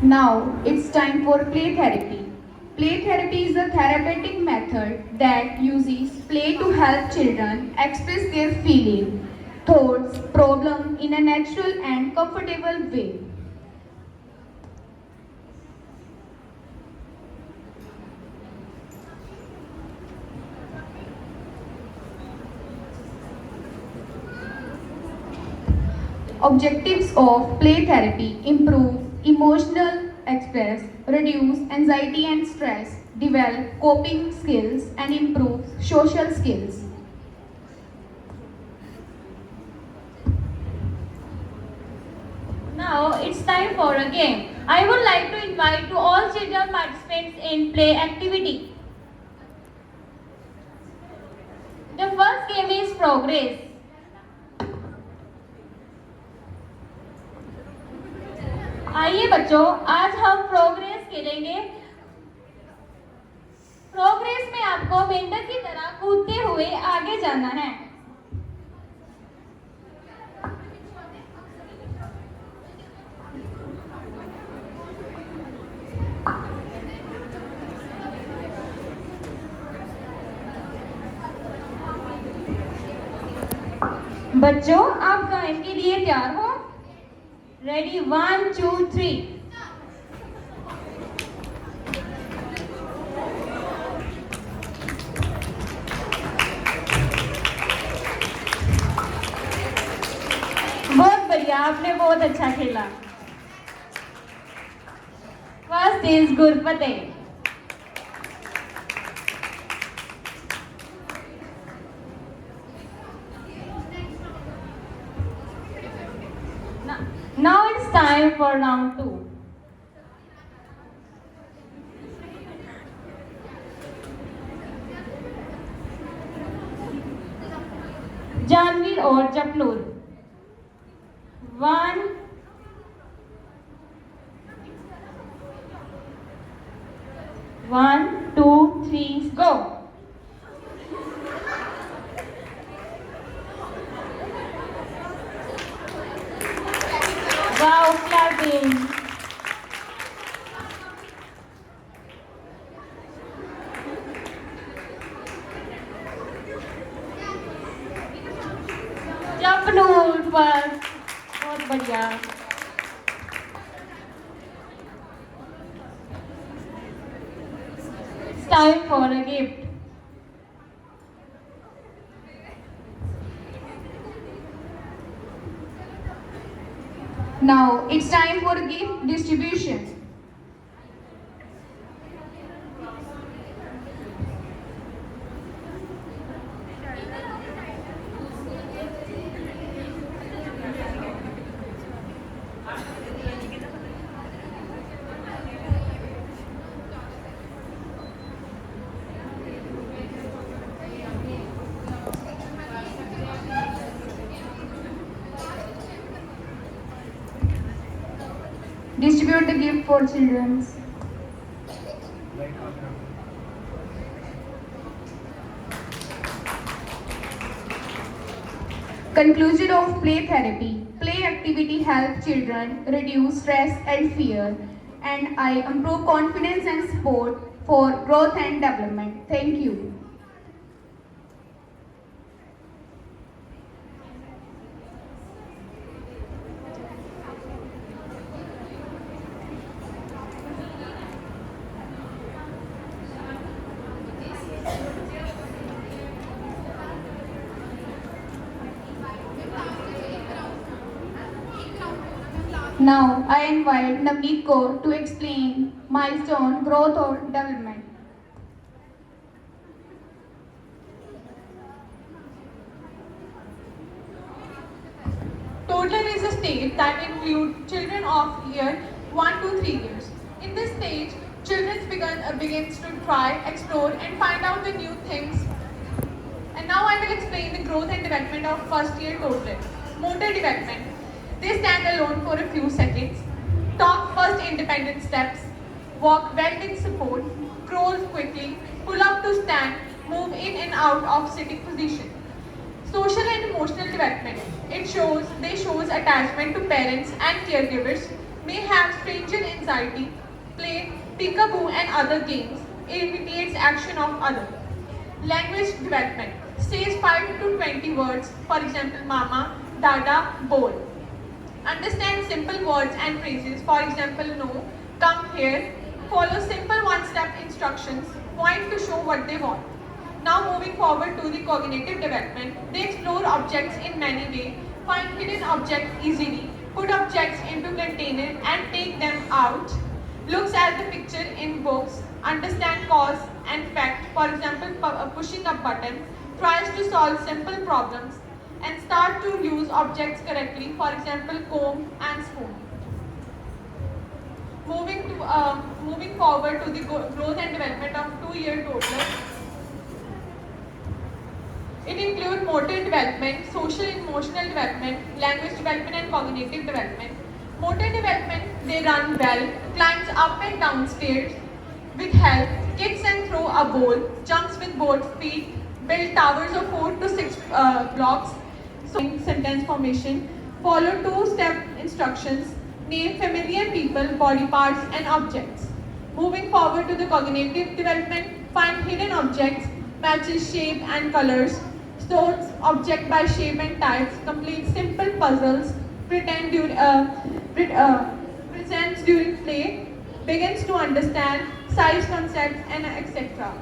Now it's time for play therapy. Play therapy is a therapeutic method that uses play to help children express their feelings, thoughts, problems in a natural and comfortable way. Objectives of play therapy: improve emotional express, reduce anxiety and stress, develop coping skills, and improve social skills. Now it's time for a game. I would like to invite to all children participants in play activity. The first game is progress. आइए बच्चों, आज हम progress खेलेंगे। Progress में आपको मेंढक की तरह कूदते हुए आगे जाना है। बच्चों, आप गायन के लिए तैयार हो? रेडी, 1 2 3। बहुत बढ़िया, आपने बहुत अच्छा खेला। फर्स्ट इज गुरपते। Now it's time for round 2. Janvir और जपलूर। 1 1 2 3 go। Wow, clapping. जपलूर पर बहुत बढ़िया। It's time for a gift. Now it's time for gift distribution. Distribute the gift for children. Conclusion of play therapy. Play activity helps children reduce stress and fear, and I improve confidence and support for growth and development. Thank you. Now I invite Navneet Kaur to explain milestone growth or development. Toddler is a stage that includes children of year 1 to 3 years. In this stage, children begins to try, explore and find out the new things. And now I will explain the growth and development of first year toddler. Motor development. They stand alone for a few seconds, talk first independent steps, walk well with support, crawl quickly, pull up to stand, move in and out of sitting position. Social and emotional development. They shows attachment to parents and caregivers, may have stringent anxiety, play peekaboo and other games, imitates action of others. Language development. Says 5 to 20 words, for example, mama, dada, bowl. Understand simple words and phrases, for example, no, come here. Follow simple one-step instructions, point to show what they want. Now moving forward to the cognitive development, they explore objects in many ways, find hidden objects easily, put objects into container and take them out, looks at the picture in books, understand cause and effect, for example, pushing a button, tries to solve simple problems, and start to use objects correctly, for example, comb and spoon. Moving forward to the growth and development of 2-year toddler. It includes motor development, social and emotional development, language development and cognitive development. Motor development, they run well, climbs up and down stairs with help, kicks and throw a ball, jumps with both feet, build towers of 4 to 6 blocks, so sentence formation, follow 2-step instructions, name familiar people, body parts and objects. Moving forward to the cognitive development, find hidden objects, matches shape and colors, sorts object by shape and types, complete simple puzzles, presents during play, begins to understand size concepts and etc.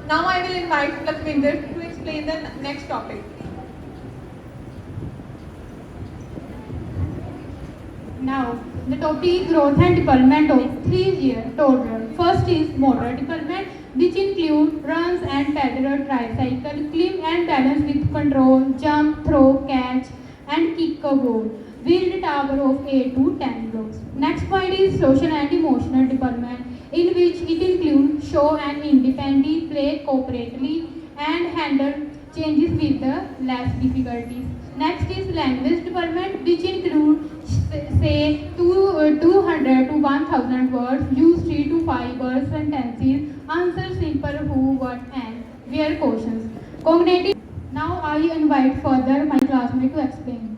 Now I will invite Lakwinder to explain the next topic. Now, the topic is growth and development of 3-year toddler. First is motor development, which include runs and pedal a tricycle, climb and balance with control, jump, throw, catch, and kick a ball. Build a tower of 8 to 10 blocks. Next point is social and emotional development, in which it includes show and independently, play cooperatively, and handle changes with the less difficulties. Next is language development, which includes say 200 to 1000 words, use 3 to 5 word sentences, answer simple who, what, and where questions. Cognitive. Now I invite further my classmate to explain.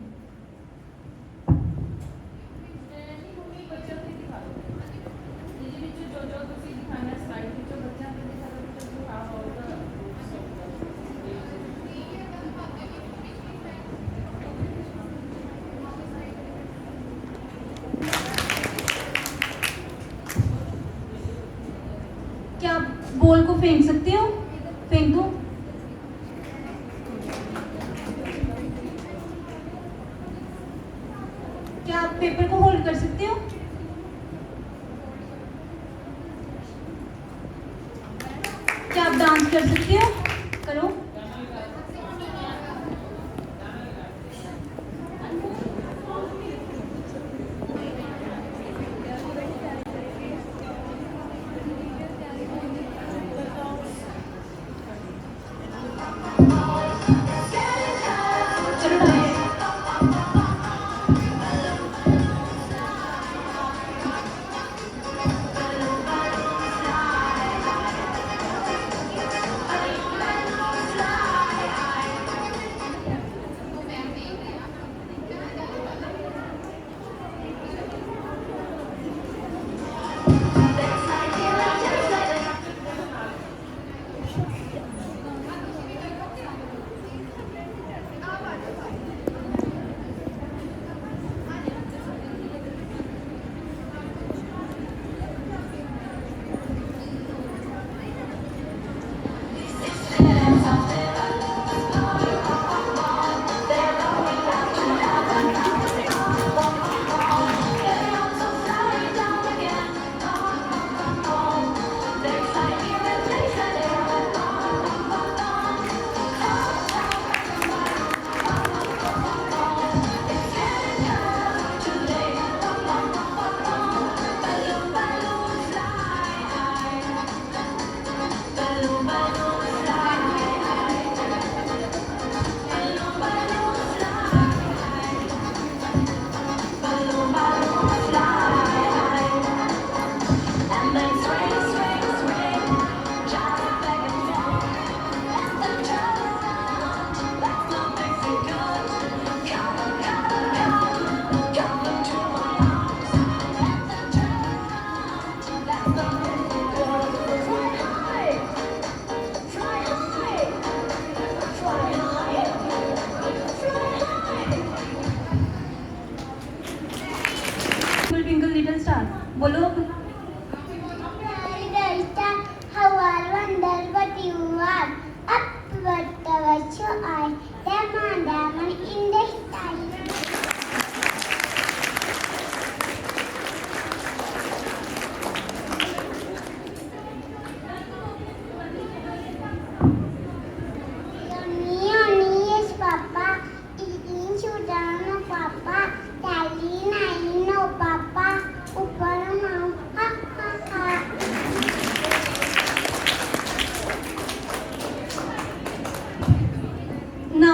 क्या आप ball को फेंक सकते हो? फेंक दो। क्या आप पेपर को होल्ड कर सकते हो? क्या आप डांस कर सकते हो? करो। चलो dance.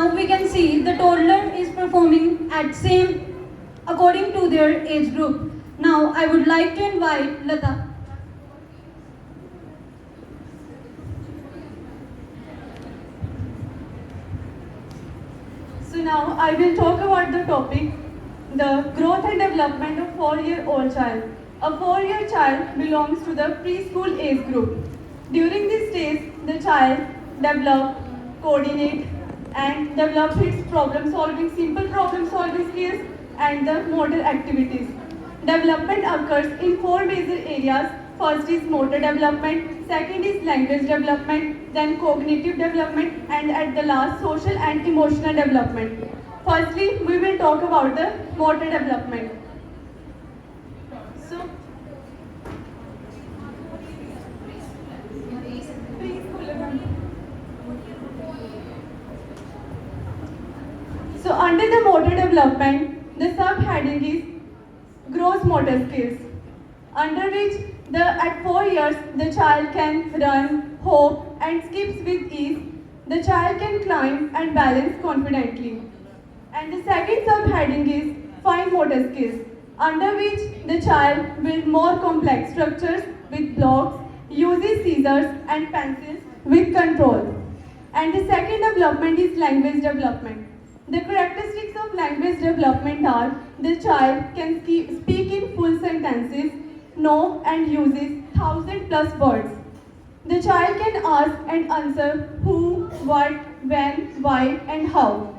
Now we can see the toddler is performing at same according to their age group. Now I would like to invite Lata. So now I will talk about the topic, the growth and development of 4-year-old child. A 4-year child belongs to the preschool age group. During this stage, the child develops, coordinate and develops its simple problem solving skills and the motor activities. Development occurs in 4 major areas. First is motor development, second is language development, then cognitive development, and at the last, social and emotional development. Firstly, we will talk about the motor development. So, under the motor development, the subheading is gross motor skills, under which at 4 years the child can run, hop and skips with ease. The child can climb and balance confidently. And the second subheading is fine motor skills, under which the child builds more complex structures with blocks, uses scissors and pencils with control. And the second development is language development. The characteristics of language development are the child can speak in full sentences, know and uses 1,000+ words. The child can ask and answer who, what, when, why and how.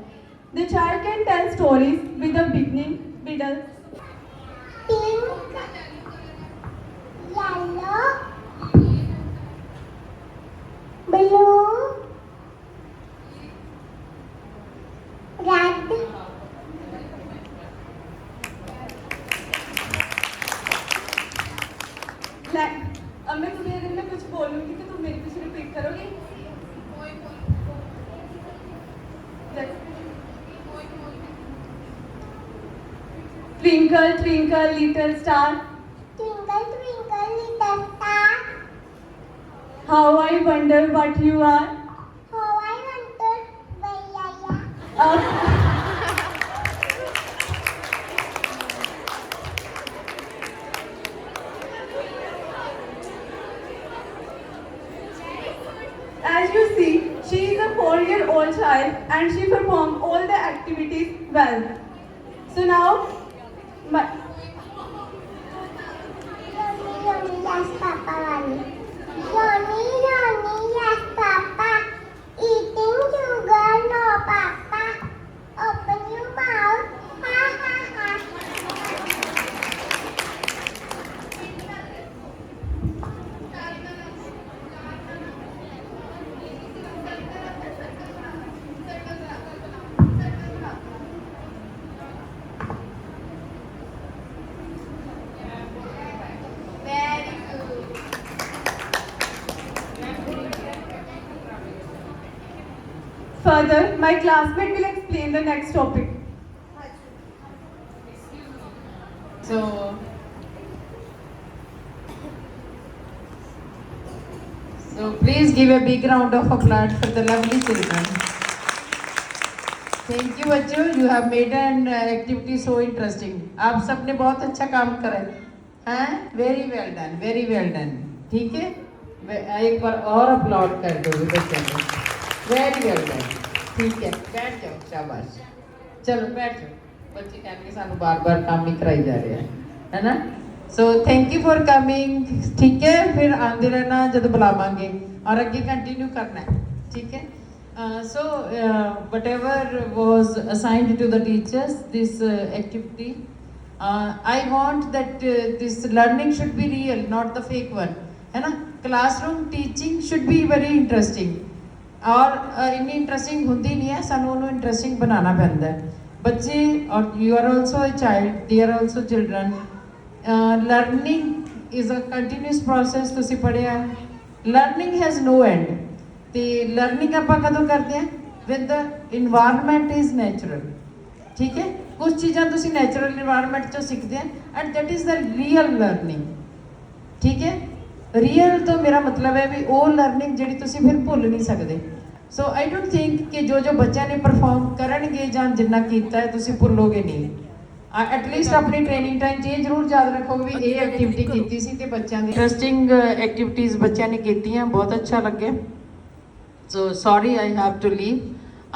The child can tell stories with a beginning, middle, pink, yellow, blue, red, अब मैं तुम्हें अगर मैं कुछ बोलूँगी तो तुम मेरे पीछे रिपीट करोगे? Twinkle, twinkle, little star. twinkle, twinkle, little star. How I wonder what you are. How I wondered where I am. As you see, she is a 4-year-old child and she performed all the activities well. So now, Yummy, yes, Papa, Rani. Yummy, yes, Papa. Eating sugar, no, Papa. Open your mouth, ha, ha, ha. further, my classmate will explain the next topic. So please give a big round of applause for the lovely children. Thank you बच्चों, you have made an activity so interesting. आप सबने बहुत अच्छा काम करा है, very well done. ठीक है, एक बार और अपलॉड कर दो बच्चों को. Very well done. ठीक है, बैठ जाओ, शाबाश. चलो बैठ जाओ. बच्चे कहने के सानू बार-बार काम ही कराई जा रहे हैं, है ना? So thank you for coming. ठीक है, फिर आंदे रहना जब बुलावांगे और आगे कंटिन्यू करना है. ठीक है. So whatever was assigned to the teachers, this activity, I want that this learning should be real, not the fake one, है ना? Classroom teaching should be very interesting. और इन्नी इंटरेस्टिंग होंदी नहीं है, सानू उन्होंने इंटरेस्टिंग बनाना पैंदा है. बच्चे और you are also a child, they are also children. Learning is a continuous process. तुसी पढ़िया लर्निंग हैज़ नो एंड. तो लर्निंग आप कदों करते हैं with the environment is natural. ठीक है, कुछ चीज़ां तुसी नैचुरल इन्वायरमेंट चो सीखते हैं and that is the real learning. ठीक है, रियल तो मेरा मतलब है भी वो लर्निंग जिहड़ी तुसी फिर भुल नहीं सकते. ਸੋ ਆਈ ਡੋਂਟ ਥਿੰਕ ਕਿ ਜੋ ਬੱਚਿਆਂ ਨੇ ਪਰਫਾਰਮ ਕਰਨਗੇ ਜਾਂ ਜਿੰਨਾ ਕੀਤਾ ਹੈ ਤੁਸੀਂ ਭੁੱਲੋਗੇ ਨਹੀਂ। ਐਟਲੀਸਟ ਆਪਣੀ ਟ੍ਰੇਨਿੰਗ ਟਾਈਮ 'ਚ ਇਹ ਜ਼ਰੂਰ ਯਾਦ ਰੱਖੋਗੇ ਵੀ ਇਹ ਐਕਟੀਵਿਟੀ ਕੀਤੀ ਸੀ ਤੇ ਬੱਚਿਆਂ ਦੀ ਇੰਟਰਸਟਿੰਗ ਐਕਟੀਵਿਟੀਜ਼ ਬੱਚਿਆਂ ਨੇ ਕੀਤੀਆਂ, ਬਹੁਤ ਅੱਛਾ ਲੱਗਿਆ। So sorry I have to leave,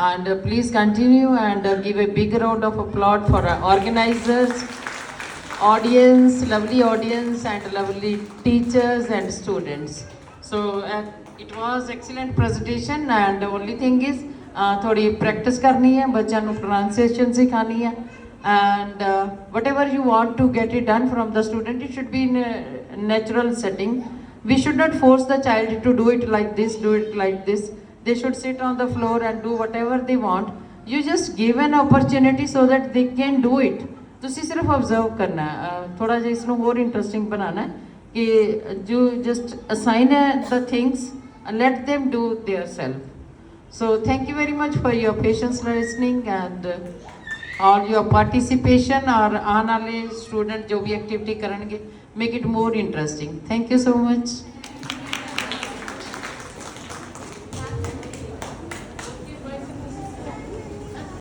and please continue and give a big round of applause for our organizers, audience, lovely audience and lovely teachers and students. So it was excellent presentation, and the only thing is थोड़ी practice करनी है, बच्चों को pronunciation सिखानी है, and whatever you want to get it done from the student, it should be in a natural setting. We should not force the child to do it like this, do it like this. They should sit on the floor and do whatever they want. You just give an opportunity so that they can do it. ਤੁਸੀਂ ਸਿਰਫ observe ਕਰਨਾ ਹੈ, ਥੋੜਾ ਜਿਹਾ ਇਸ ਨੂੰ ਹੋਰ interesting ਬਣਾਉਣਾ ਹੈ ਕਿ you just assign the things and let them do their self. So thank you very much for your patience listening and all your participation, और आने वाले स्टूडेंट जो भी एक्टिविटी करेंगे make it more interesting. Thank you so much.